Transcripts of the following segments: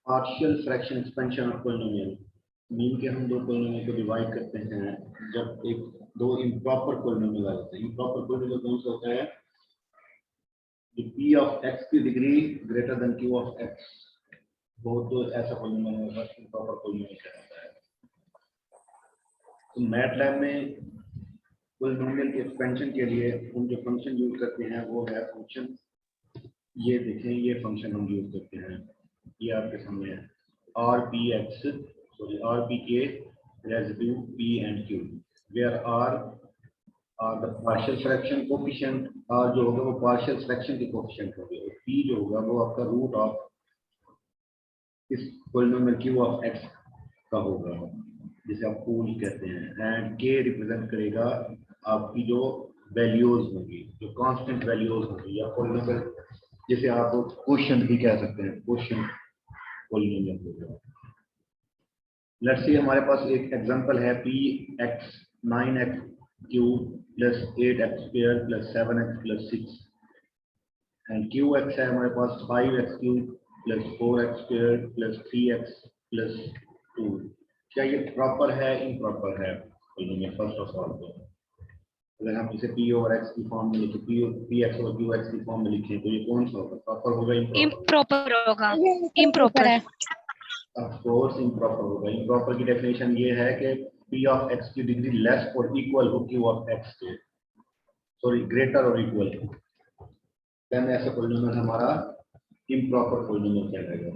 Partial fraction expansion of polynomial mean के हम दो पॉलिनोमियल को डिवाइड करते हैं जब एक दो इम्प्रॉपर पॉलिनोमियल आ जाते हैं। इम्प्रॉपर पॉलिनोमियल कौन सा होता है? p ऑफ x की degree greater than q of x, वो तो ऐसा पॉलिनोमियल होगा इम्प्रॉपर पॉलिनोमियल कहलाता है। तो मैटलैब में पॉलिनोमियल के एक्सपेंशन के लिए हम जो फंक्शन यूज करते हैं वो है फंक्शन, ये देखें ये फंक्शन हम यूज करते हैं, ये आपके सामने है आर पी के residue p and q, where are the partial fraction coefficient, R जो होगा वो पार्शियल फ्रैक्शन के कोफिशिएंट होंगे और p जो होगा वो आपका रूट ऑफ इस पॉलिनोमियल q ऑफ x का होगा, जिसे आप पूल कहते हैं। एंड k रिप्रेजेंट करेगा आपकी जो वैल्यूज होंगी, जो कांस्टेंट वैल्यूज होंगी, या पॉलिनोमियल जिसे आप क्वोशिएंट भी कह सकते हैं, क्वोशिएंट पॉलिनोमियल होगा। लेट्स सी हमारे पास एक एग्जांपल है p x 9x cube plus 8x square plus 7x plus 6 and qx है हमारे पास 5x cube plus 4x square plus 3x plus 2। क्या ये प्रॉपर है इम्प्रॉपर है? फर्स्ट ऑफ ऑल तो अगर हम इसे p ओवर x की फॉर्म में लिखें, p x और qx की फॉर्म में लिखें तो ये कौन सा होगा? प्रॉपर होगा इम्प्रॉपर होगा? इम्प्रॉपर है। ऑफ कोर्स इम्प्रॉपर होगा। इम्प्रॉपर की डेफिनेशन ये है कि p ऑफ x की डिग्री लेस और इक्वल हो q ऑफ x के, सॉरी ग्रेटर और इक्वल हो, देन ऐसा पॉलिनोमियल हमारा इम्प्रॉपर पॉलिनोमियल कहलाएगा।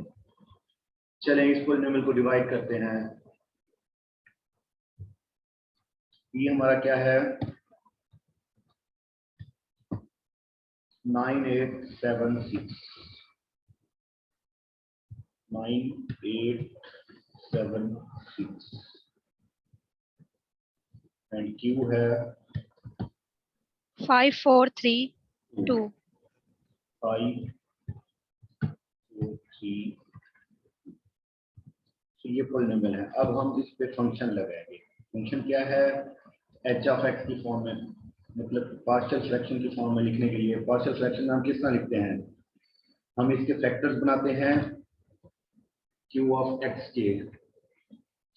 चलें इस पॉलिनोमियल को डिवाइड करते हैं। p हमारा क्या है? 9876 एंड q है 5432। 543। तो ये पॉलिनोमियल है। अब हम इस पे फंक्शन लगाएंगे। फंक्शन क्या है? h ऑफ x की फॉर्म में, मतलब पार्शियल फ्रैक्शन की फॉर्म में लिखने के लिए पार्शियल फ्रैक्शन हम किस तरह लिखते हैं? हम इसके फैक्टर्स बनाते हैं q ऑफ x के।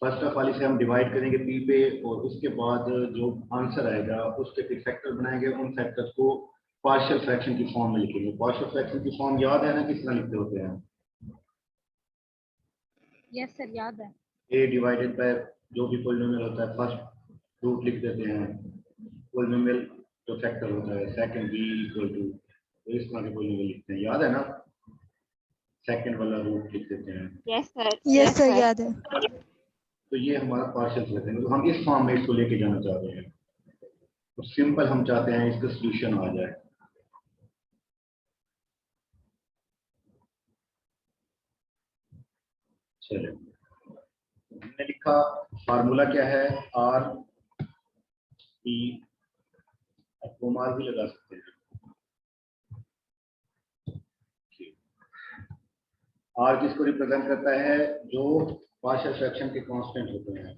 फर्स्ट ऑफ ऑल इसे हम डिवाइड करेंगे p पे और उसके बाद जो आंसर आएगा उसके फिर फैक्टर बनाएंगे, उन फैक्टर्स को पार्शियल फ्रैक्शन की फॉर्म में लिखेंगे। पार्शियल फ्रैक्शन की फॉर्म याद है ना किस तरह लिखते होते हैं? यस सर याद है। a डिवाइडेड बाय जो भी पॉलिनोमियल होता है फर्स्ट रूट लिख देते हैं, पॉलिनोमियल जो फैक्टर होता है सेकंड b इक्वल टू, तो इस तरह के पॉलिनोमियल लिखते हैं, याद है ना? सेकंड वाला रूट लिख देते हैं। यस सर याद है। तो ये हमारा पार्शियल फ्रैक्शन है, तो हम इस फॉर्म में इसको लेके जाना चाह रहे हैं। तो सिंपल हम चाहते हैं इसका सॉल्यूशन आ जाए। चलिए हमने लिखा, फार्मूला क्या है? आर पी, कोमार भी लगा सकते हैं। आर किसको रिप्रेजेंट करता है? जो पार्शियल फ्रैक्शन के कांस्टेंट होते हैं,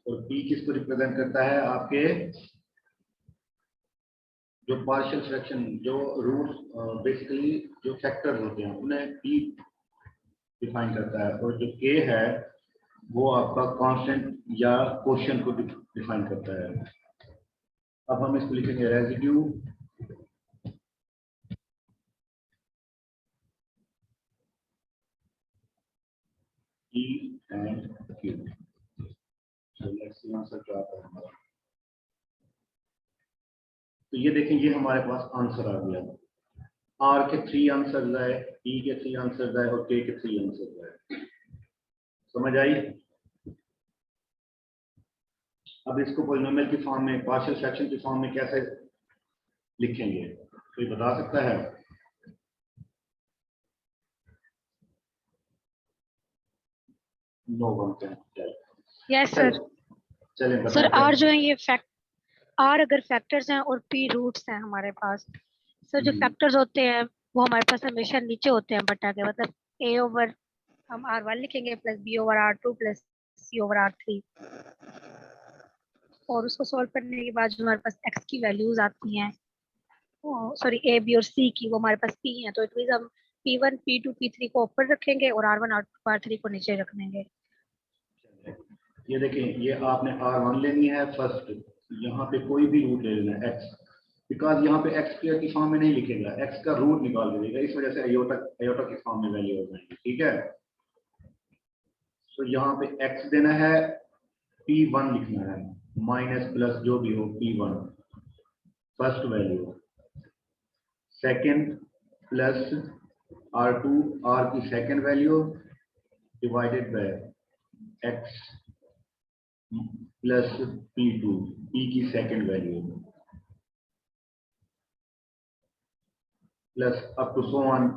और पी किसको रिप्रेजेंट करता है? आपके जो पार्शियल फ्रैक्शन, जो रूट बेसिकली जो फैक्टर्स होते हैं उन्हें पी डिफाइन करता है, और जो के है वो आपका कांस्टेंट या क्वोशिएंट को डिफाइन करता है। अब हम इसको लिखेंगे residue E and Q। So let's see answer क्या आता है हमारा। तो ये देखें, ये हमारे पास आंसर आ गया। R के 3 आंसर आए, E के 3 आंसर आए और K के 3 आंसर आए। समझ आई? अब इसको पॉलिनोमियल की फॉर्म में, पार्शियल फ्रैक्शन की फॉर्म में कैसे लिखेंगे? कोई बता सकता है? No one can tell. Yes sir. चलें सर बताएं। आर जो है ये आर अगर फैक्टर्स हैं और पी रूट्स हैं हमारे पास। सर जो फैक्टर्स होते हैं वो हमारे पास हमेशा नीचे होते हैं बटा के, मतलब ए ओवर हम R1 लिखेंगे plus B over R2 plus C over R3, और उसको सॉल्व करने के बाद जो हमारे पास x की वैल्यूज आती हैं, सॉरी ए बी और सी की, वो हमारे पास p हैं, तो इट मींस हम P1 P2 P3 को ऊपर रखेंगे और R1 R2 R3 को नीचे रख देंगे। ये देखें, ये आपने R1 लेनी है फर्स्ट, यहाँ पे कोई भी रूट ले लेना है x, बिकॉज यहाँ पे x की फॉर्म में नहीं लिखेगा, x का रूट निकाल के देगा, इस वजह से अयोटा की फॉर्म में वैल्यू हो जाएगी। ठीक है, तो यहाँ पे x देना है, P1 लिखना है, माइनस प्लस जो भी हो P1 first value, second plus R2 R की second value divided by x plus P2 P की second value plus up to so on,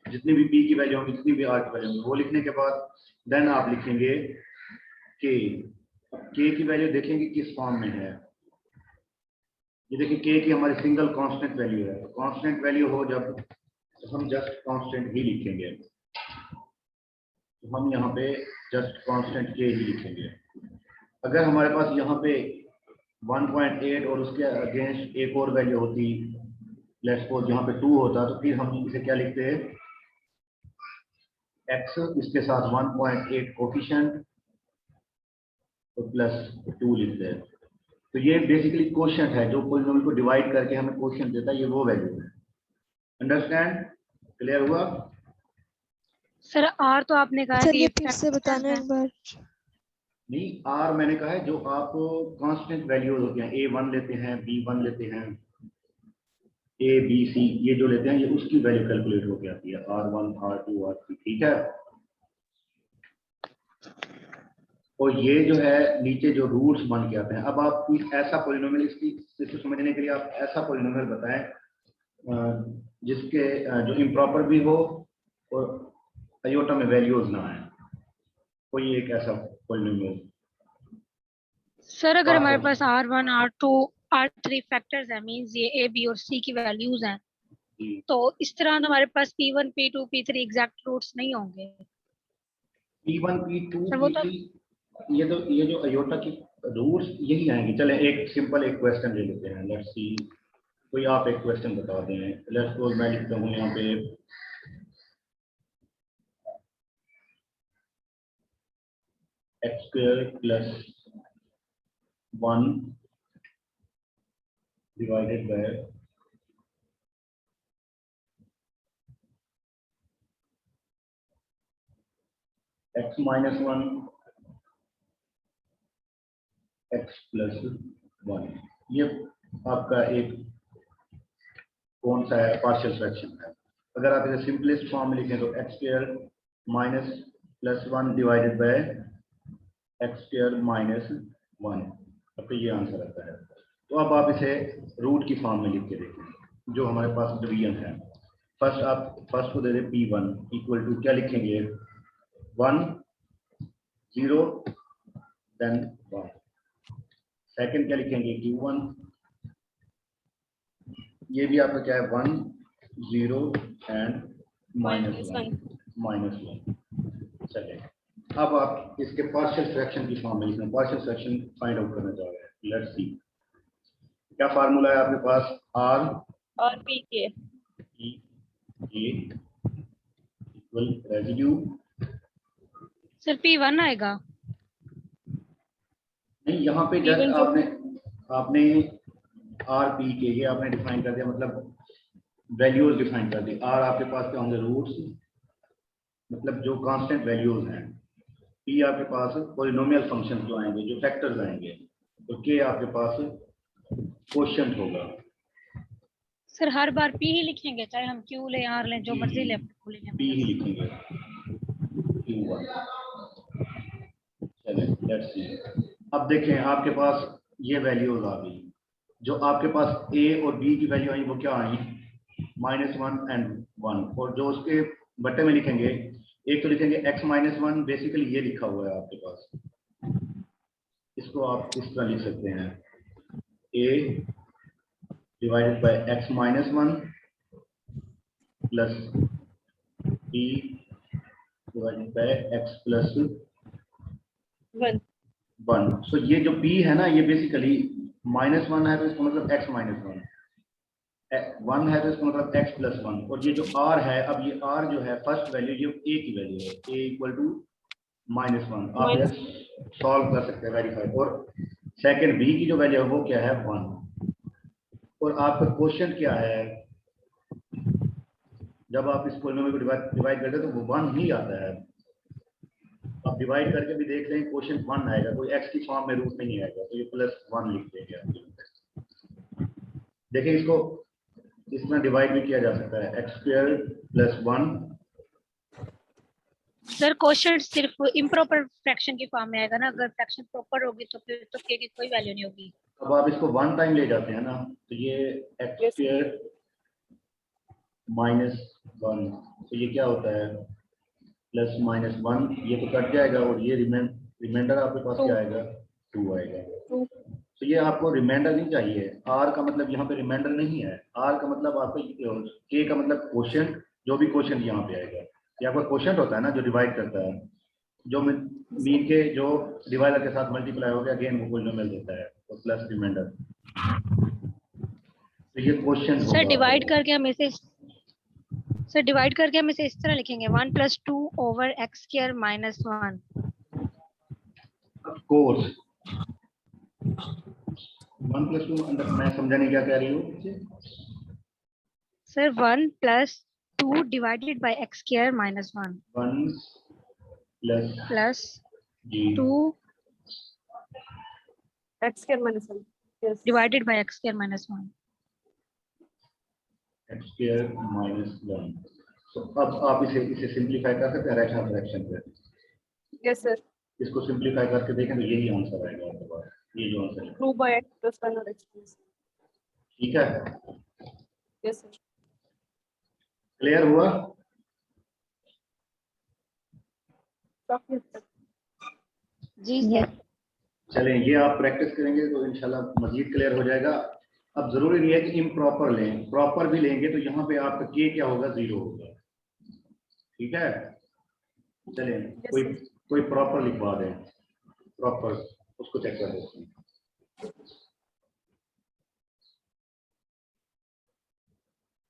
जितनी भी P की वैल्यू होगी, जितनी भी R की वैल्यू होगी, वो लिखने के बाद देन आप लिखेंगे K की वैल्यू देखेंगे किस फॉर्म में है। ये देखिए K की हमारी सिंगल कांस्टेंट वैल्यू है, कांस्टेंट वैल्यू हो जब तो हम जस्ट कांस्टेंट ही लिखेंगे, तो हम यहाँ पे जस्ट कांस्टेंट K ही लिखेंगे। अगर हमारे पास यहाँ पे 1.8 और उसके अगेंस्ट एक और वैल्यू होती, लेट्स सपोज यहाँ पे 2 होता, तो फिर हम इसे क्या लिखते हैं, x इसके साथ 1.8 कोफिशिएंट तो प्लस 2 लिखते हैं। तो ये बेसिकली क्वोशिएंट है, जो पॉलिनोमियल को डिवाइड करके हमें क्वोशिएंट देता है, ये वो वैल्यू है। अंडरस्टैंड, क्लियर हुआ? सर R तो आपने कहा सर कि ये ये फिर से factors बताना हैं। एक बार। नहीं, R मैंने कहा है जो आप कांस्टेंट वैल्यूज होती हैं, A1 लेते हैं, B1 लेते हैं, A B C ये जो लेते हैं, ये उसकी वैल्यू कैलकुलेट होके आती है, R1 R2 R3। ठीक है, और ये जो है नीचे जो रूट्स बन के आते हैं। अब आप कुछ ऐसा पॉलिनोमियल, इसको समझने के लिए आप ऐसा पॉलिनोमियल बताएं जिसके जो इम्प्रॉपर भी हो और अयोटा में वैल्यूज ना आए, कोई एक ऐसा पॉलिनोमियल। सर अगर हमारे पास R1 R2 R3 फैक्टर्स हैं, मींस ये A B और C की वैल्यूज हैं, तो इस तरह हमारे पास P1 P2 P3 exact roots नहीं होंगे। P1 P2 सर वो तो P3 ये जो अयोटा की रूट्स यही आएंगे। चले एक सिंपल एक क्वेश्चन ले लेते हैं, लेट्स सी, कोई आप एक क्वेश्चन बता दें। लेट्स सपोज मैं लिखता हूँ यहाँ पे x square plus 1 divided by x minus 1 x plus 1। ये आपका एक कौन सा है, पार्शियल फ्रैक्शन है। अगर आप इसे सिंपलेस्ट फॉर्म में लिखें तो x square minus plus 1 divided by x square minus 1, आपका ये आंसर आता है। तो अब आप इसे रूट की फॉर्म में लिख के देखें, जो हमारे पास डिवीजन है। फर्स्ट आप फर्स्ट को दे दें P1 इक्वल टू क्या लिखेंगे, 1 0 देन 1। सेकंड क्या लिखेंगे, Q1, ये भी आपका क्या है, 1 0 एंड माइनस 1। चलिए, अब आप इसके पार्शियल फ्रैक्शन की फॉर्म में लिखना, पार्शियल फ्रैक्शन फाइंड आउट करना चाह रहे हैं। लेट्स सी, क्या फार्मूला है आपके पास, R और P के इक्वल रेजिड्यू, सर P1 आएगा। नहीं यहाँ पे जस्ट P1 जो आपने R P के ये आपने डिफाइन कर दिया, मतलब वैल्यूज डिफाइन कर दी। R आपके पास क्या होंगे, रूट्स, मतलब जो कांस्टेंट वैल्यूज हैं। P आपके पास पॉलिनोमियल फंक्शन जो आएंगे, जो फैक्टर्स आएंगे। तो K आपके पास क्वोशिएंट होगा। सर हर बार P ही लिखेंगे, चाहे हम Q लें R लें, जो मर्जी लें, P ही लिखेंगे, Q1। चलिए लेट्स सी, अब देखें आपके पास ये वैल्यूज आ गई। जो आपके पास A और B की वैल्यू आई वो क्या आई, -1 एंड 1। और जो उसके बट्टे में लिखेंगे, एक तो लिखेंगे x माइनस 1, बेसिकली ये लिखा हुआ है आपके पास, इसको आप इस तरह लिख सकते हैं, A divided by x minus 1 plus B divided by x plus 1। सो ये जो P है ना, ये बेसिकली -1 है, तो इसका मतलब x माइनस 1। 1 है तो इसका मतलब x प्लस 1, और ये जो r है, अब ये r जो है फर्स्ट वैल्यू ये a की वैल्यू है, a इक्वल टू -1, आप ये सॉल्व कर सकते हैं, वेरीफाई। और सेकंड b की जो वैल्यू है वो क्या है 1, और आपका क्वेश्चन क्या है, जब आप इस पॉलिनोमियल को डिवाइड करते हैं तो वो 1 ही आता है। आप डिवाइड करके भी देख लें, क्वेश्चन 1 आएगा, कोई x की फॉर्म में रूट नहीं आएगा, तो ये +1 लिख देंगे आप। देखिए इसको इस तरह डिवाइड भी किया जा सकता है, x² + 1। सर क्वेश्चन सिर्फ इम्प्रॉपर फ्रैक्शन की फॉर्म में आएगा ना, अगर फ्रैक्शन प्रॉपर होगी तो फिर तो k की कोई वैल्यू नहीं होगी। अब आप इसको 1 टाइम ले जाते हैं ना, तो ये x² -1, तो ये क्या होता है +-1, ये तो कट जाएगा, और ये रिमाइंडर आपके पास क्या आएगा 2 आएगा। तो ये आपको रिमाइंडर नहीं चाहिए, r का मतलब यहाँ पे रिमाइंडर नहीं है, r का मतलब आपका k का मतलब क्वोशिएंट, जो भी क्वोशिएंट यहाँ पे आएगा, ये आपका क्वोशिएंट होता है ना जो डिवाइड करता है, जो मीन के जो डिवाइडर के साथ मल्टीप्लाई हो गया, अगेन वो पॉलिनोमियल देता है, तो प्लस रिमाइंडर, तो ये क्वोशिएंट सर होगा। डिवाइड करके हम इसे इस तरह लिखेंगे 1 + 2 ओवर x² - 1। ऑफ कोर्स 1 + 2 अंदर मैं समझा नहीं क्या कह रही हूँ। Sir 1 + 2 divided by x² - 1 1 plus जी 2 x² - 1 yes divided by x² - 1। x² -1। तो अब आप इसे सिंपलीफाई कर सकते हैं राइट हैंड फ्रैक्शन पे, yes sir इसको सिंपलीफाई करके देखें तो यही आंसर आएगा आपके पास, ये जो आंसर है, 2 by x + 1 और x plus ठीक है, yes sir क्लियर हुआ? काफी हद तक जी सर। चलें, ये आप प्रैक्टिस करेंगे तो इंशाल्लाह मजीद क्लियर हो जाएगा। अब जरूरी नहीं है कि इम्प्रॉपर लें, प्रॉपर भी लेंगे तो यहाँ पे आपका के क्या होगा 0 होगा, ठीक है। चलें कोई प्रॉपर लिखवा दें, प्रॉपर उसको चेक कर देते हैं।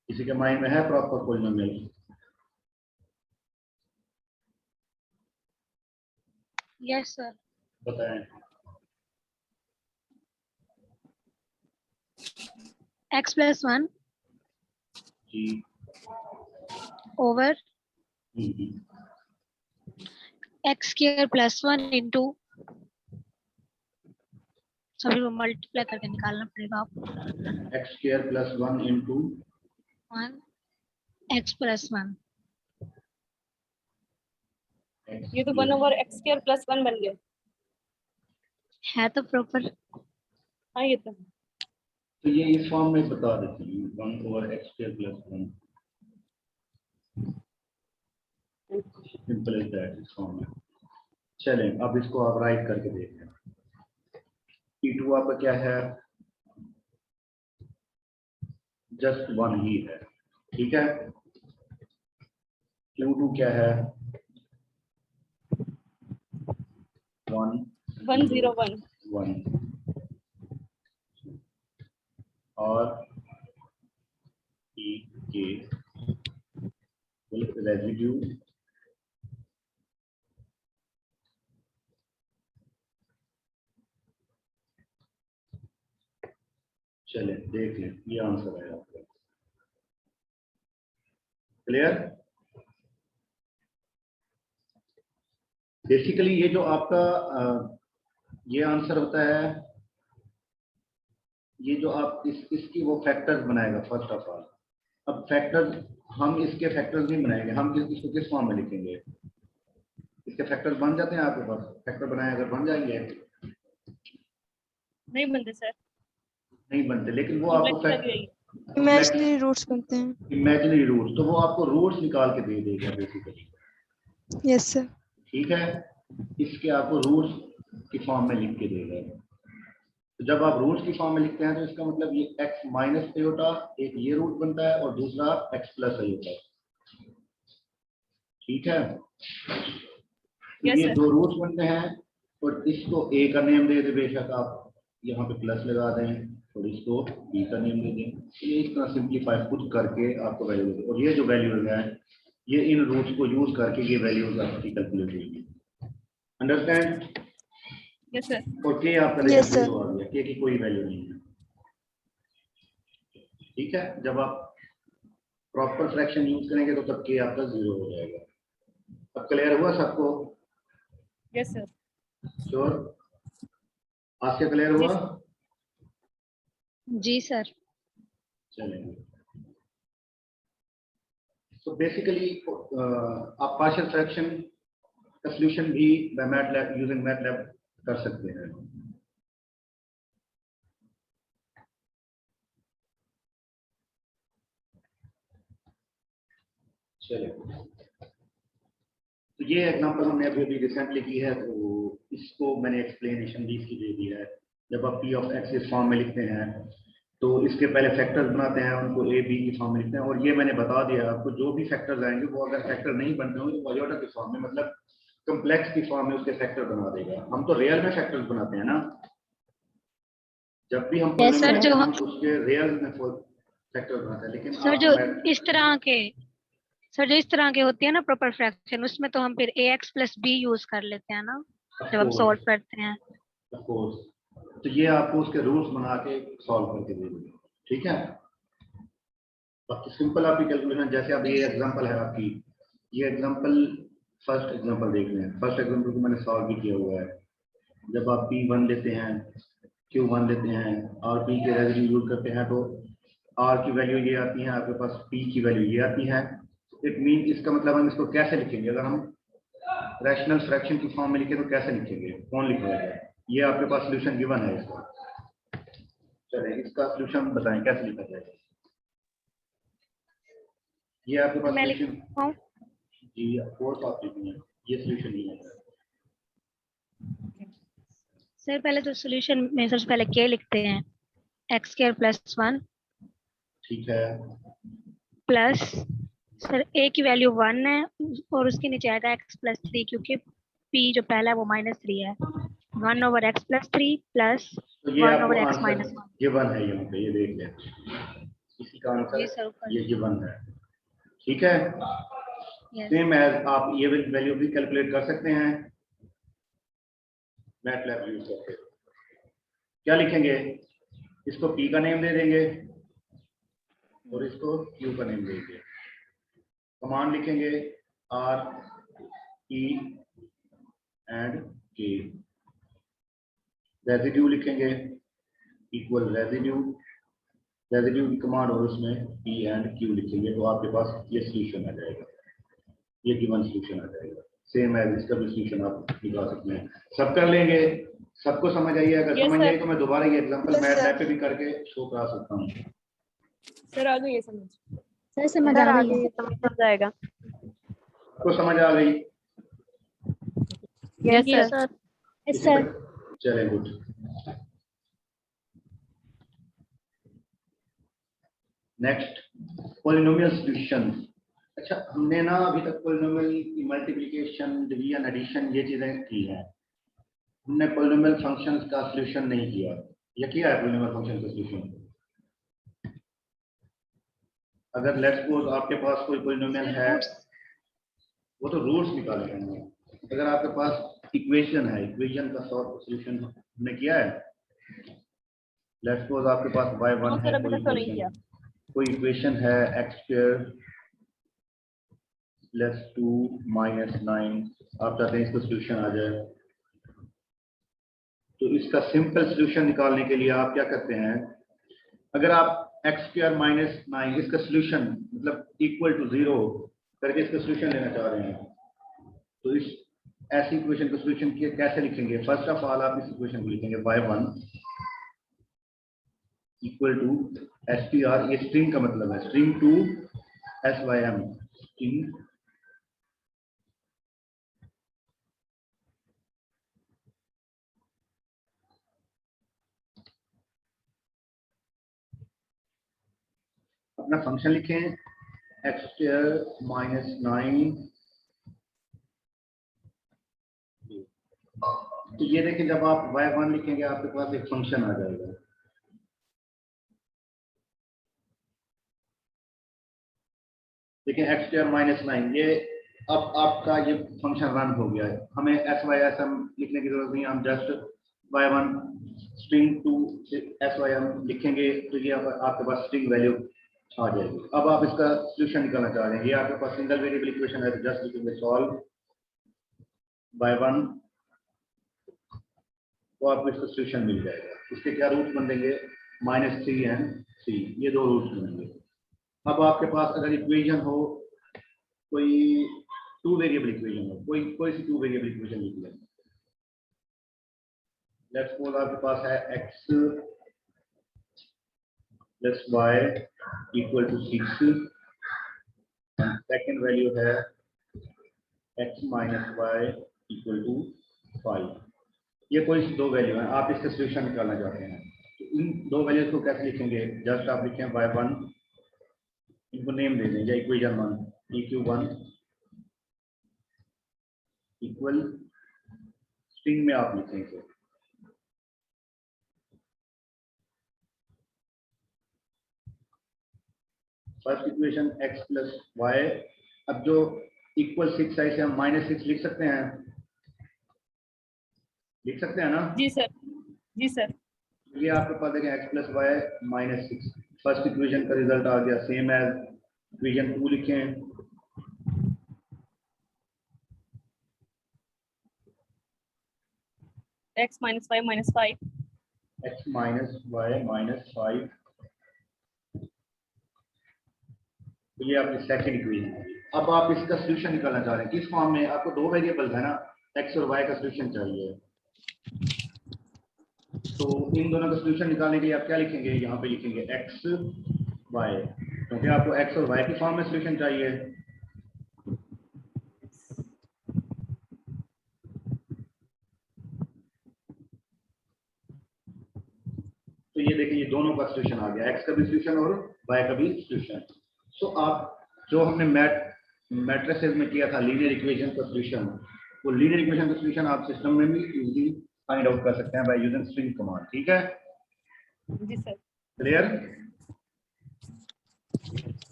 किसी के माइंड में है प्रॉपर पॉलिनोमियल? Yes sir. बताएं। x + 1 जी ओवर हम्म, x² + 1 इंटू, सभी को मल्टीप्लाई करके निकालना पड़ेगा आपको। x² + 1 इंटू 1 x + 1 ये तो 1 over x² + 1 बन गया। है तो प्रॉपर। हाँ ये तो तो ये इस फॉर्म में बता देती हूँ 1 over x² + 1, simple as that, इस फॉर्म में। चलें अब इसको आप राइट करके देखें। P2 आपका क्या है, जस्ट 1 ही है, ठीक है। Q2 क्या है 1 101 1, और P के रेजिड्यू चलें देख लें, ये आंसर है आपका, क्लियर। बेसिकली ये जो आपका ये आंसर होता है, ये जो आप इसकी वो फैक्टर्स बनाएगा फर्स्ट ऑफ ऑल। अब फैक्टर्स हम इसके फैक्टर्स नहीं बनाएंगे, हम इसको किस फॉर्म में लिखेंगे, इसके फैक्टर्स बन जाते हैं आपके पास, फैक्टर बनाए अगर बन जाएंगे, नहीं बनते सर, नहीं बनते, लेकिन वो आपको इमेजिनरी रूट्स बनते हैं। इमेजिनरी रूट्स, तो वो आपको रूट्स निकाल के दे देगा बेसिकली, यस सर। ठीक है। इसके आपको रूट्स की फॉर्म में लिख के देगा, तो जब आप रूट्स की फॉर्म में लिखते हैं तो इसका मतलब ये x - आयोटा एक ये रूट बनता है और दूसरा x + आयोटा, ठीक है। तो Yes, ये sir. दो रूट्स बनते हैं, और इसको a का नेम दे दे बेशक, आप यहाँ पे प्लस लगा दें, और इसको बी का नेम दे दें। ये इस तरह सिंप्लीफाई खुद करके आपको वैल्यू दे दें। और ये जो वैल्यूज है ये इन रूट्स को यूज करके ये वैल्यूज आपकी कैलकुलेट होगी। अंडरस्टैंड? Yes, sir. और के आपका Yes, sir. जीरो आ गया, के की कोई वैल्यू नहीं है। ठीक है, जब आप प्रॉपर फ्रैक्शन यूज करेंगे तो तब के आपका जीरो हो जाएगा। अब क्लियर हुआ सबको? Yes, sir. श्योर? आज से क्लियर हुआ? जी सर। चलेंगे। तो बेसिकली आप पार्शियल फ्रैक्शन का सॉल्यूशन भी मैटलैब यूजिंग मैटलैब कर सकते हैं। चलिए, तो ये एग्जांपल हमने अभी अभी रिसेंटली की है, तो इसको मैंने एक्सप्लेनेशन भी इसकी दे दी है। जब आप पी ऑफ एक्स इस फॉर्म में लिखते हैं तो इसके पहले फैक्टर्स बनाते हैं, उनको ए बी की फॉर्म में लिखते हैं। और ये मैंने बता दिया आपको, जो भी फैक्टर्स आएंगे वो अगर फैक्टर नहीं बनते होंगे तो वॉल्यूटा की फॉर्म में, मतलब कम्प्लेक्स की फॉर्म में उसके फैक्टर बना देगा। हम तो रियल में फैक्टर्स बनाते हैं ना, जब भी हम Yes, sir, जो हम उसके रियल में फैक्टर बनाते हैं। लेकिन सर जो इस तरह के होते हैं ना प्रॉपर फ्रैक्शन, उसमें तो हम फिर ax प्लस बी यूज कर लेते हैं ना जब हम सॉल्व करते हैं। ऑफ कोर्स, तो ये आपको उसके रूल्स बना के सॉल्व करके दे देंगे। ठीक है, बाकी सिंपल आपकी कैलकुलेशन, जैसे अब ये एग्जांपल है आपकी, ये एग्जांपल फर्स्ट एग्जांपल देख लें। फर्स्ट एग्जांपल को मैंने सॉल्व भी किया हुआ है। जब आप P1 लेते हैं, Q1 लेते हैं और P के रेजिड्यू यूज करते हैं तो R की वैल्यू ये आती है, आपके पास P की वैल्यू ये आती है। इट मीन, इसका मतलब हम इसको कैसे लिखेंगे? अगर हम रैशनल फ्रैक्शन की फॉर्म में लिखें तो कैसे लिखेंगे, कौन लिखेगा? ये आपके पास सॉल्यूशन गिवन है इसका। चलिए, इसका सॉल्यूशन बताएं कैसे लिखा जाएगा। ये आपके पास मैं सॉल्यूशन लिखता हूँ जी, कोर्स आप लिखेंगे, ये सॉल्यूशन नहीं है। सर। पहले तो सॉल्यूशन में सबसे पहले के लिखते हैं, एक्स स्क्वायर प्लस 1 ठीक है, प्लस सर ए की वैल्यू 1 है और उसके नीचे आएगा एक्स प्लस 3, क्योंकि पी जो पहला है वो -3 है। 1 ओवर एक्स प्लस 3 प्लस तो ये 1 आपको over x answer minus 1। Given है यहाँ पे, ये देख लें, इसी का जी आंसर सर, ऊपर ये गिवन है। ठीक है, यस सेम एज आप ये वैल्यू भी कैलकुलेट कर सकते हैं मैटलैब यूज करके। क्या लिखेंगे? इसको P का नेम दे देंगे और इसको Q का नेम देंगे। कमांड लिखेंगे R E and K। Residue लिखेंगे इक्वल रेजिड्यू की कमांड और उसमें P एंड Q लिखेंगे तो आपके पास ये सॉल्यूशन आ जाएगा, ये गिवन सॉल्यूशन आ जाएगा। सेम एज इसका भी सॉल्यूशन आप निकाल सकते हैं। सब कर लेंगे? सबको समझ आई है? अगर Yes, समझ sir. आई तो मैं दोबारा ये एग्जांपल Yes, मैटलैब sir. पे भी करके शो करा सकता हूँ। सर आ गई है समझ। सर समझ आ गई है। समझ जाएगा। तो समझ आ गई? Yes, yes sir. Sir. Yes sir. चले, गुड। Next, polynomial solutions. अच्छा, हमने ना अभी तक पॉलिनोमियल की मल्टीप्लिकेशन, डिवीजन, एडिशन ये चीजें की हैं। हमने पॉलिनोमियल फंक्शंस का सॉल्यूशन नहीं किया। ये किया है पॉलिनोमियल फंक्शन का सॉल्यूशन? अगर लेट्स सपोज आपके पास कोई पॉलिनोमियल है, वो तो रूट्स निकाले हैं। अगर आपके पास इक्वेशन है, इक्वेशन का सॉल्यूशन हमने किया है। लेट्स सपोज आपके पास y1 सर है, अभी तक तो नहीं किया। कोई इक्वेशन है x² + 2 - 9, आप चाहते हैं इसका सॉल्यूशन आ जाए। तो इसका सिंपल सॉल्यूशन निकालने के लिए आप क्या करते हैं? अगर आप x² - 9 इसका सॉल्यूशन मतलब इक्वल टू 0 करके इसका सॉल्यूशन लेना चाह रहे हैं, तो इस ऐसी इक्वेशन का सॉल्यूशन कैसे लिखेंगे? फर्स्ट ऑफ ऑल आप इस इक्वेशन को लिखेंगे y1 = str, ये स्ट्रिंग का मतलब है, स्ट्रिंग टू sym, स्ट्रिंग अपना फंक्शन लिखें x² - 9। तो ये देखिए, जब आप y1 लिखेंगे आपके पास एक फंक्शन आ जाएगा। देखिए एक्स स्क्वायर माइनस 9, ये अब आपका ये फंक्शन रन हो गया है, हमें एस वाई एस एम लिखने की जरूरत नहीं है, हम just y1 string to S Y M लिखेंगे तो ये आपके पास स्ट्रिंग वैल्यू आ जाएगी। अब आप इसका सोल्यूशन निकालना चाह रहे हैं, ये आपके पास सिंगल वेरिएबल इक्वेशन है, तो जस्ट लिखेंगे सॉल्व y1, तो आपको इसका सोल्यूशन मिल जाएगा। इसके क्या रूट बन देंगे, -3 एंड 3, ये दो रूट बनेंगे। अब आपके पास अगर इक्वेशन हो, कोई टू वेरिएबल इक्वेशन हो, कोई सी टू वेरिएबल इक्वेशन लिख लें। लेट्स सपोज आपके पास है x plus y equal to 6 and second value है x minus y equal to 5। ये कोई सी दो वैल्यू है, आप इसका सोल्यूशन निकालना चाहते हैं, तो इन दो वैल्यूज को कैसे लिखेंगे, जस्ट आप लिखें y1, इनको नेम दे दें, या इक्वेशन 1 eq1 इक्वल स्ट्रिंग में आप लिखेंगे first equation x plus y. अब जो इक्वल 6 है इसे हम -6 लिख सकते हैं, लिख सकते हैं ना? जी सर, जी सर। ये आपके पास देखिए x plus y -6, first equation का रिजल्ट आ गया, सेम एज इक्वेशन 2 लिखें, x minus y minus 5. x minus y minus 5, तो ये आपकी सेकंड इक्वेशन है। अब आप इसका सोल्यूशन निकालना चाह रहे हैं, किस फॉर्म में, आपको दो वेरिएबल्स है ना, x और y का सोल्यूशन चाहिए, तो इन दोनों का सोल्यूशन निकालने के लिए आप क्या लिखेंगे, यहाँ पे लिखेंगे x y, क्योंकि आपको x और y की फॉर्म में सोल्यूशन चाहिए। तो ये देखिए, ये दोनों का सोल्यूशन आ गया, x का भी सोल्यूशन और y का भी सोल्यूशन। सो आप जो हमने मैट्रिसेस में किया था लीनियर इक्वेशन का सोल्यूशन, वो लीनियर इक्वेशन का सोल्यूशन आप सिस्टम में भी इजीली फाइंड आउट कर सकते हैं बाय यूजिंग स्ट्रिंग कमांड। ठीक है, जी सर। क्लियर?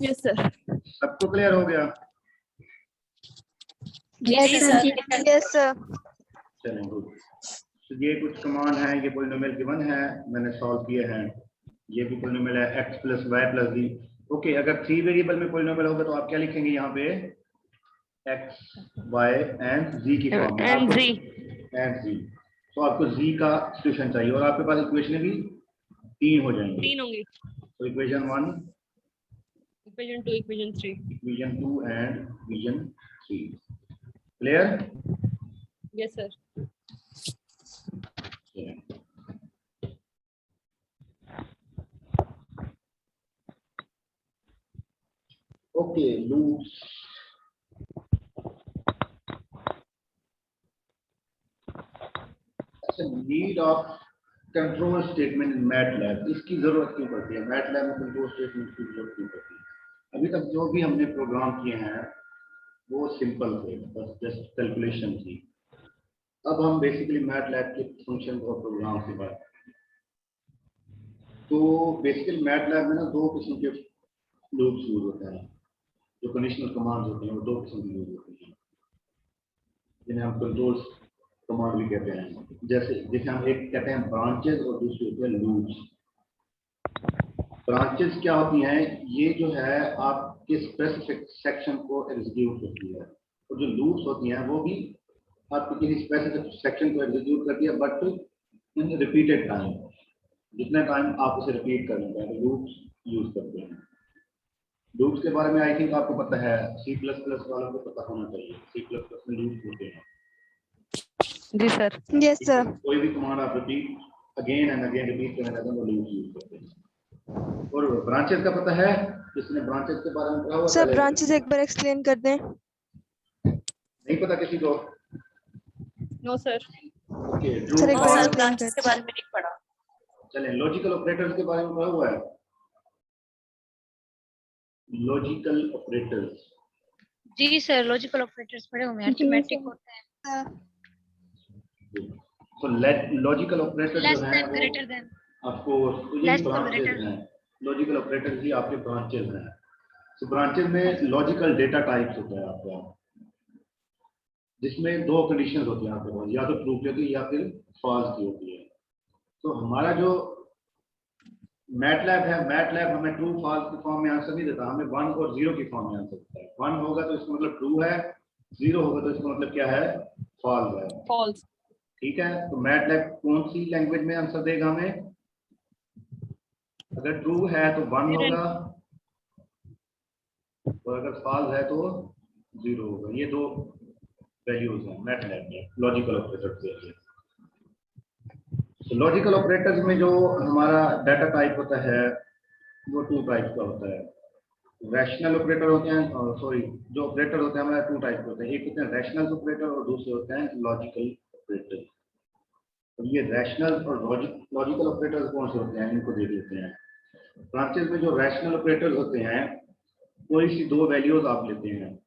Yes sir. सबको क्लियर हो गया? Yes, sir. Yes, sir. चलें, गुड। तो ये कुछ कमांड है, ये पॉलिनोमियल गिवन है, मैंने सॉल्व किए हैं। ये भी पॉलिनोमियल है x plus y plus z। Okay, अगर 3 वेरिएबल में पॉलिनोमियल होगा तो आप क्या लिखेंगे यहाँ पे, x y एंड z की फॉर्म में, एंड जी। And z। तो आपको z का सोल्यूशन चाहिए और आपके पास इक्वेशन भी 3 हो जाएंगे। 3 होंगी, तो equation 1, equation 2, equation 3। Equation 2 and equation 3। Clear? Yes sir. Okay, loops. अच्छा, need of control statement in MATLAB, इसकी जरूरत क्यों पड़ती है? मैटलैब में कंट्रोल स्टेटमेंट की जरूरत क्यों पड़ती है? अभी तक जो भी हमने प्रोग्राम किए हैं वो सिंपल थे, बस जस्ट कैलकुलेशन थी। अब हम बेसिकली मैटलैब के फंक्शन और प्रोग्राम की बात करें। तो बेसिकली मैटलैब में ना दो किस्म के लूप्स यूज होते हैं, जो कंडीशनल कमांड्स होते हैं वो दो किस्म की यूज होती हैं, जिन्हें हम कंट्रोल कमांड भी कहते हैं। जैसे हम एक कहते हैं ब्रांचेस और दूसरी होती है लूप्स। ब्रांचेस क्या होती हैं, ये जो है आपके स्पेसिफिक सेक्शन को एग्जीक्यूट करती है, और जो लूप्स होती हैं वो भी आपके किसी स्पेसिफिक सेक्शन को एग्जीक्यूट करती है, बट इन रिपीटेड टाइम, जितने टाइम आप उसे रिपीट कर लेते हैं तो लूप्स यूज करते हैं। लूप्स के बारे में आई थिंक आपको पता है, C++ वालों को पता होना चाहिए, C++ में लूप्स होते हैं। जी सर। Yes, sir. कोई भी कमांड आप repeat again and again repeat करना चाहते हैं तो लूप यूज करते हैं। और ब्रांचेस का पता है, जिसने ब्रांचेस के बारे में पढ़ा हुआ Sir, पहले? branches एक बार explain कर दें. नहीं पता किसी को? No sir. ओके, Sir, एक बार सर, explain ब्रांचेस के कर. बारे में नहीं पढ़ा। चलें, लॉजिकल ऑपरेटर्स के बारे में पढ़ा हुआ है? लॉजिकल ऑपरेटर्स, जी सर, लॉजिकल ऑपरेटर्स पढ़े हुए हैं, अरिथमेटिक होते हैं, तो लॉजिकल ऑपरेटर लेस जो है देन, वो ग्रेटर देन, आपको, तो ये लेस और ब्रांचेस ग्रेटर। हैं, लॉजिकल ऑपरेटर्स ही आपके ब्रांचेस हैं। तो ब्रांचेस में लॉजिकल डेटा टाइप्स होता है आपका, जिसमें दो कंडीशंस होती हैं आपके पास, या तो ट्रू की होती है या फिर फॉल्स की होती है। तो हमारा जो मैटलैब है, मैटलैब हमें ट्रू फॉल्स की फॉर्म में आंसर नहीं देता, हमें 1 और 0 की फॉर्म में आंसर देता है। 1 होगा तो इसका मतलब ट्रू है, 0 होगा तो इसका मतलब क्या है, फॉल्स है। False. ठीक है, तो मैटलैब कौन सी लैंग्वेज में आंसर देगा हमें? अगर ट्रू है तो 1 होगा और अगर फॉल्स है तो 0 होगा। ये दो वैल्यूज हैं मैटलैब में लॉजिकल ऑपरेटर्स के लिए। तो लॉजिकल ऑपरेटर्स में जो हमारा डाटा टाइप होता है वो 2 टाइप का होता है। रैशनल ऑपरेटर होते हैं, सॉरी, जो ऑपरेटर होते हैं हमारे 2 टाइप के होते हैं। एक होते हैं रैशनल ऑपरेटर और दूसरे होते हैं लॉजिकल ऑपरेटर। तो ये रैशनल और लॉजिकल ऑपरेटर्स कौन से होते हैं, इनको देख लेते हैं। ब्रांचेस में जो रैशनल ऑपरेटर्स होते हैं, कोई सी दो वैल्यूज आप लेते हैं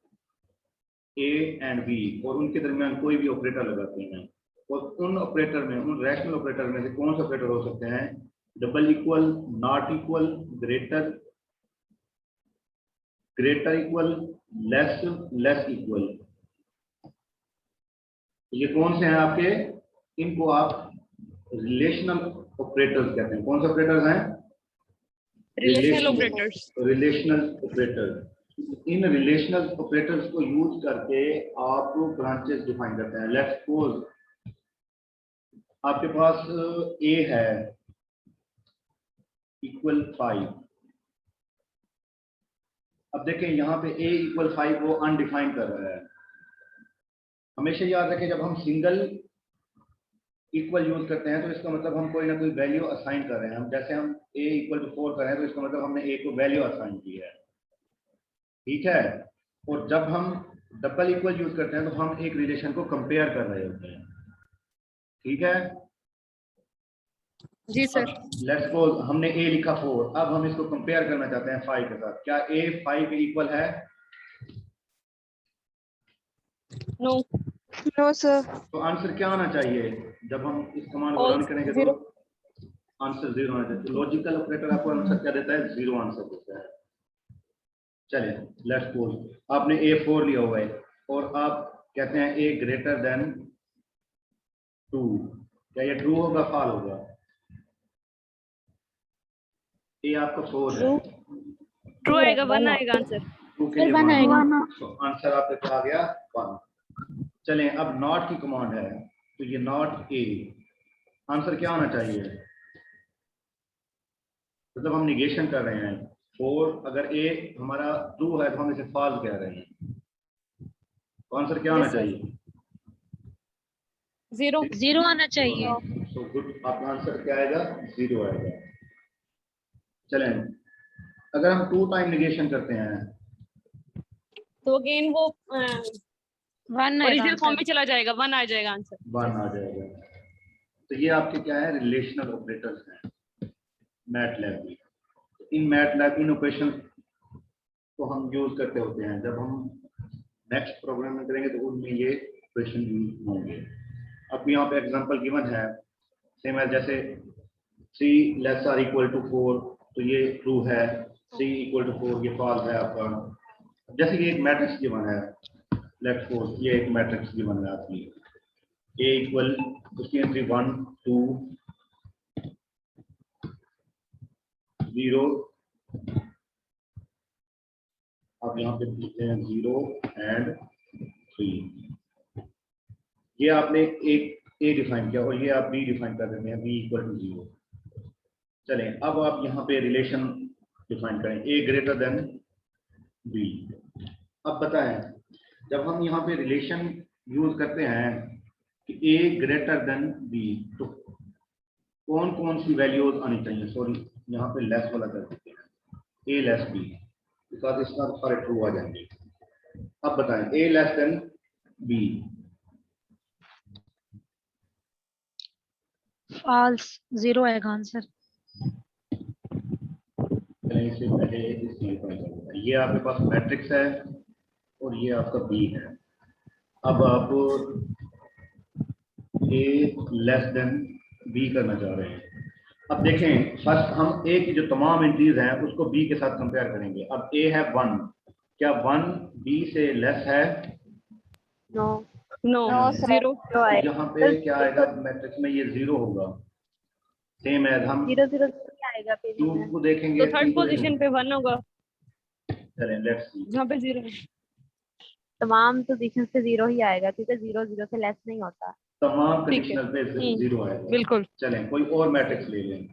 ए एंड बी और उनके दरमियान कोई भी ऑपरेटर लगाते हैं, और उन ऑपरेटर में, उन रैशनल ऑपरेटर में से कौन से ऑपरेटर हो सकते हैं? Double equal, not equal, greater, greater equal, less, less equal. ये कौन से हैं आपके? इनको आप रिलेशनल ऑपरेटर्स कहते हैं। कौन से ऑपरेटर्स हैं? Relational operators. Relational operator. इन रिलेशनल ऑपरेटर्स को यूज करके आप ब्रांचेस डिफाइन करते हैं। लेट्स सपोज आपके पास ए है इक्वल 5। अब देखें यहाँ पे a इक्वल 5 वो अनडिफाइंड कर रहा है। हमेशा याद रखें जब हम सिंगल इक्वल यूज करते हैं तो इसका मतलब हम कोई ना कोई वैल्यू असाइन कर रहे हैं। हम जैसे हम a इक्वल टू 4 कर रहे हैं तो इसका मतलब हमने a को वैल्यू असाइन की है। ठीक है, और जब हम डबल इक्वल यूज करते हैं तो हम एक रिलेशन को कंपेयर कर रहे होते हैं। ठीक है जी सर. लेट्स सपोज हमने a लिखा 4, अब हम इसको कंपेयर करना चाहते हैं 5 के साथ। क्या a 5 के इक्वल है? No. No sir. तो आंसर क्या आना चाहिए? जब हम इस कमांड को False. रन करेंगे तो Zero. आंसर 0 आना चाहिए। तो लॉजिकल ऑपरेटर आपको आंसर क्या देता है? 0 आंसर देता है। चलिए लेट्स सपोज आपने a4 लिया हुआ है और आप कहते हैं a ग्रेटर देन 2। क्या ये ट्रू होगा, फॉल होगा? a आपका 4 है, True आएगा, 1 आएगा आंसर. 2 के सर लिए 1 1, आएगा। तो आंसर आपके पास आ गया 1। चलें अब नॉट की कमांड है, तो ये नॉट a, आंसर क्या होना चाहिए? मतलब हम निगेशन कर रहे हैं 4, अगर a हमारा ट्रू है तो हम इसे फॉल्स कह रहे हैं, तो आंसर क्या होना Yes, sir. चाहिए? 0. 0 आना चाहिए। तो गुड, आपका आंसर क्या आएगा? 0 आएगा। चलें अगर हम 2 टाइम निगेशन करते हैं तो अगेन वो 1 आएगा ओरिजिनल फॉर्म में आंसर। चला जाएगा, 1 आ जाएगा आंसर. 1 आ जाएगा। तो ये आपके क्या है? रिलेशनल ऑपरेटर्स हैं मैटलैब में। इन मैटलैब इन ऑपरेशन को हम यूज करते होते हैं। जब हम नेक्स्ट प्रोग्राम में करेंगे तो उनमें ये ऑपरेशन यूज होंगे। अब यहाँ पे एग्जांपल गिवन है, सेम है जैसे 3 लेस आर इक्वल टू 4, तो ये ट्रू है। 3 इक्वल टू 4 ये फॉल्स है आपका। जैसे कि एक मैट्रिक्स गिवन है, लेट्स सपोज ये एक मैट्रिक्स गिवन है आपकी, a इक्वल उसकी एंट्री 1 2 0, आप यहाँ पे लिखते हैं 0 एंड 3। ये आपने एक a डिफाइन किया और ये आप b डिफाइन कर देते हैं, b इक्वल टू 0। चलें अब आप यहाँ पे रिलेशन डिफाइन करें, a ग्रेटर देन b। अब बताएं जब हम यहाँ पे रिलेशन यूज करते हैं कि a ग्रेटर देन b, तो कौन कौन सी वैल्यूज आनी चाहिए? सॉरी यहाँ पे लेस वाला कर देते हैं, a लेस b, बिकॉज इसका सारे ट्रू आ जाएंगे। अब बताएं a less than b। False, 0 आएगा आंसर। इससे पहले ये आपके पास मैट्रिक्स है और ये आपका b है। अब आप a लेस देन b करना चाह रहे हैं, अब देखें फर्स्ट हम ए की जो तमाम एंट्रीज हैं उसको बी के साथ कंपेयर करेंगे। अब ए है 1, क्या 1 बी से लेस है? No No. No, sir. Zero. यहाँ पे क्या आएगा मैट्रिक्स में? ये 0 होगा। सेम एज हम 0 0 आएगा पेज 2 में। को देखेंगे, तो 3 थर्ड को पोजीशन देखेंगे। पे 1 होगा चलें लेट्स सी। जहाँ पे 0 है। तमाम पोजीशन पे 0 ही आएगा क्योंकि 0 0 से लेस नहीं होता। तमाम ठीक है। कंडीशनल पे 0 आएगा। बिल्कुल। चलें कोई और मैट्रिक्स ले लें।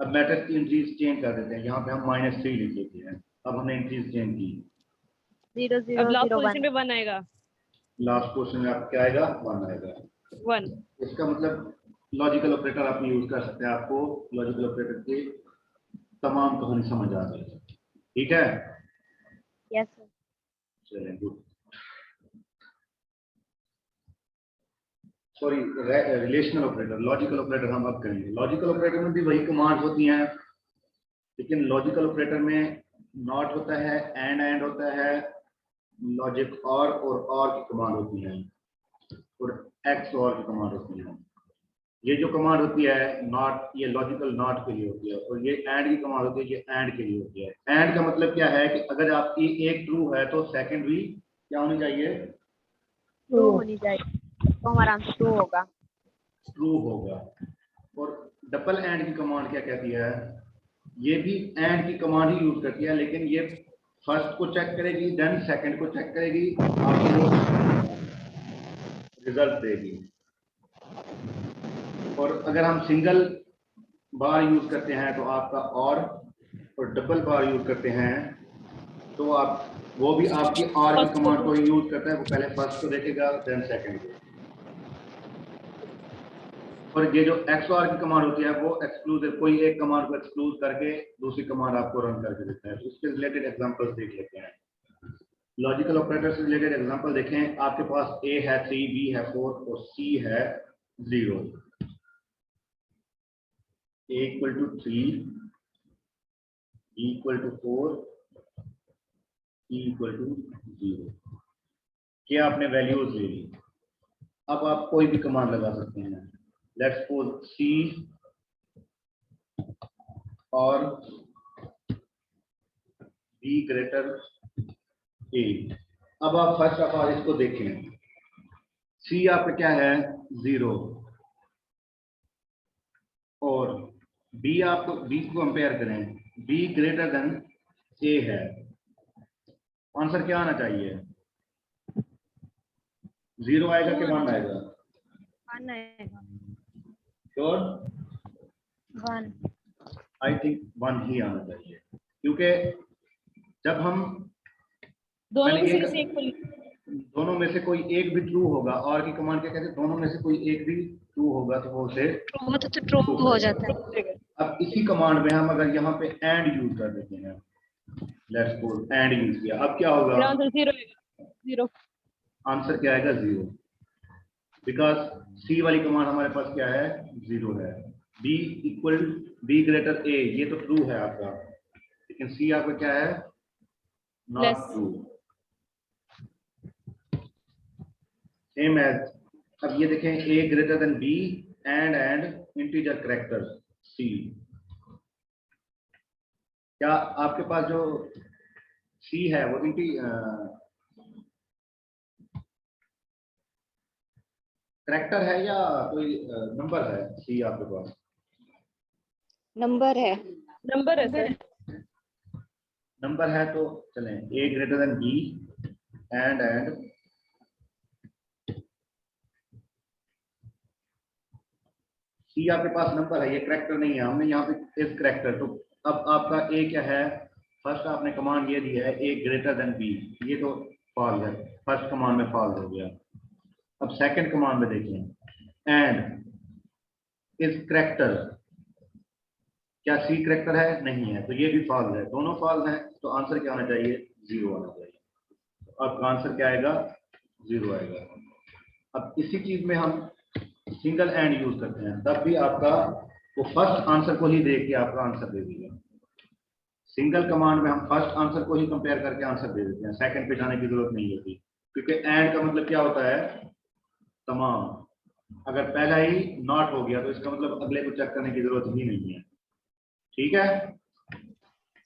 अब मैट्रिक्स की एंट्रीज चेंज कर देते हैं। यहाँ पे हम -3 लिख लेते हैं। अब हमने एंट्रीज चेंज की। 0 अब 0 लास्ट 0 पोजीशन 1 पे 1 आएगा। लास्ट क्वेश्चन में आपका क्या आएगा? 1 आएगा। 1। इसका मतलब लॉजिकल ऑपरेटर आप यूज कर सकते हैं। आपको लॉजिकल ऑपरेटर की तमाम कहानी समझ आ जाएगी। ठीक है, यस सर। चलें good. Sorry, relational operator, logical operator हम अब करेंगे। लॉजिकल ऑपरेटर में भी वही कमांड होती हैं, लेकिन लॉजिकल ऑपरेटर में नॉट होता है, एंड होता है, लॉजिक और की कमांड होती है, और एक्स और की कमांड होती है। ये जो कमांड होती है नॉट, ये लॉजिकल नॉट के लिए होती है, और ये एंड की कमांड होती है, ये एंड के लिए होती है। एंड का मतलब क्या है कि अगर आपकी एक ट्रू है तो सेकंड भी क्या होनी चाहिए? ट्रू होनी चाहिए तो हमारा आंसर ट्रू होगा। ट्रू होगा। और डबल एंड की कमांड क्या कहती है? ये भी एंड की कमांड ही यूज करती है, लेकिन ये फर्स्ट को चेक करेगी, देन सेकंड को चेक करेगी, आपको रिजल्ट देगी। और अगर हम सिंगल बार यूज करते हैं तो आपका और डबल बार यूज करते हैं तो आप वो भी आपकी आर की कमांड को यूज करता है। वो पहले फर्स्ट को देखेगा, देन सेकंड को। और ये जो XOR की कमांड होती है वो एक्सक्लूसिव, कोई एक कमांड को एक्सक्लूड करके दूसरी कमांड आपको रन करके देता है। तो इसके रिलेटेड एग्जांपल्स देख लेते हैं। लॉजिकल ऑपरेटर से रिलेटेड एग्जांपल देखें। आपके पास A है 3, B है 4 और C है 0। A equal to 3, B equal to 4, C equal to 0। क्या आपने वैल्यूज ले ली। अब आप कोई भी कमांड लगा सकते हैं। लेट्स सपोज C और B ग्रेटर A। अब आप फर्स्ट ऑफ ऑल इसको देखें। C आपका क्या है? 0, और B आपको B को कंपेयर करें, B ग्रेटर देन A है। आंसर क्या आना चाहिए? 0 आएगा कि 1 आएगा? 1 आएगा। श्योर? 1। आई थिंक 1 ही आना चाहिए, क्योंकि जब हम दोनों में से एक किसी एक को दोनों में से कोई एक भी ट्रू होगा, और की कमांड क्या कहते हैं? दोनों में से कोई एक भी ट्रू होगा तो वो उसे वो तो ट्रू हो जाता है। लिखेगा। अब इसी कमांड में हम अगर यहाँ पे एंड यूज कर देते हैं, लेट्स सपोज एंड यूज किया, अब क्या होगा? मेरा आंसर 0 आएगा। 0। आंसर क्या आएगा? 0, बिकॉज सी वाली कमांड हमारे पास क्या है? 0 है। बी इक्वल बी ग्रेटर ए, ये तो ट्रू है आपका, लेकिन सी आपका क्या है? Not Less. True. Same as, अब ये देखें, A greater than B and integer character C. क्या आपके पास जो सी है वो कैरेक्टर है या कोई नंबर है? सी आपके पास नंबर है। नंबर है सर। नंबर है, तो चलें ए ग्रेटर देन बी एंड सी आपके पास नंबर है, ये करेक्टर नहीं है। हमने यहाँ पे इज करेक्टर, तो अब आपका ए क्या है? फर्स्ट आपने कमांड ये दी है ए ग्रेटर देन बी, ये तो फॉल्स है, फर्स्ट कमांड में फॉल्स हो गया। अब सेकंड कमांड में देखें, एंड इज करेक्टर, क्या सी करेक्टर है? नहीं है, तो ये भी फॉल्स है, दोनों फॉल्स हैं। तो आंसर क्या आना चाहिए? 0 आना चाहिए। तो आपका आंसर क्या आएगा? 0 आएगा। अब इसी चीज में हम सिंगल एंड यूज करते हैं, तब भी आपका वो फर्स्ट आंसर को ही देख के आपका आंसर दे देगा। सिंगल कमांड में हम फर्स्ट आंसर को ही कंपेयर करके आंसर दे देते हैं, सेकंड पे जाने की जरूरत नहीं होती, क्योंकि एंड का मतलब क्या होता है? तमाम। अगर पहला ही नॉट हो गया तो इसका मतलब अगले को चेक करने की जरूरत ही नहीं है। ठीक है,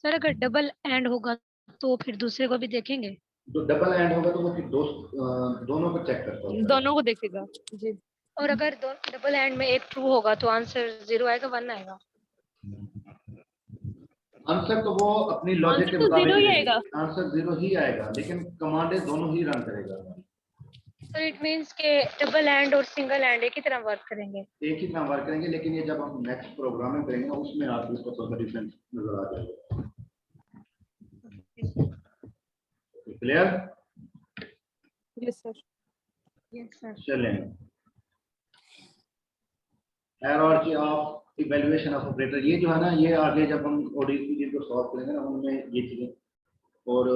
सर अगर डबल एंड होगा तो फिर दूसरे को भी देखेंगे। जो डबल एंड होगा तो वो फिर दोनों को चेक करता है। दोनों को देखेगा जी। और अगर दो डबल एंड में एक ट्रू होगा तो आंसर 0 आएगा 1 आएगा। आंसर तो वो अपनी लॉजिक के आंसर तो मुताबिक 0 ही देगा। आएगा। आंसर 0 ही आएगा, लेकिन कमांडें दोनों ही रन करेगा। सर इट मींस के डबल एंड और सिंगल एंड एक ही तरह वर्क करेंगे। एक ही तरह वर्क करेंगे, लेकिन ये जब हम नेक्स्ट प्रोग्रामिंग करेंगे ना उसमें आपको इसका थोड़ा डिफरेंस नजर आ जाएगा। Clear? Yes sir. Yes sir. चलें, hierarchy of evaluation of operator, ये जो है ना, ये आगे जब हम ओडीपी को सॉल्व करेंगे ना उनमें ये चीजें, और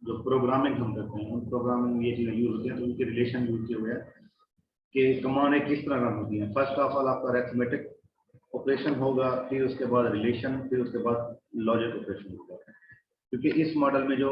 जो प्रोग्रामिंग हम करते हैं उन प्रोग्रामिंग में ये चीजें यूज होती हैं, तो उनके रिलेशन यूज किए हुए हैं कि कमांडें किस तरह रन होती हैं। फर्स्ट ऑफ ऑल आपका अरिथमेटिक ऑपरेशन होगा, फिर उसके बाद रिलेशन, फिर उसके बाद लॉजिक ऑपरेशन होगा। क्योंकि इस मॉडल में जो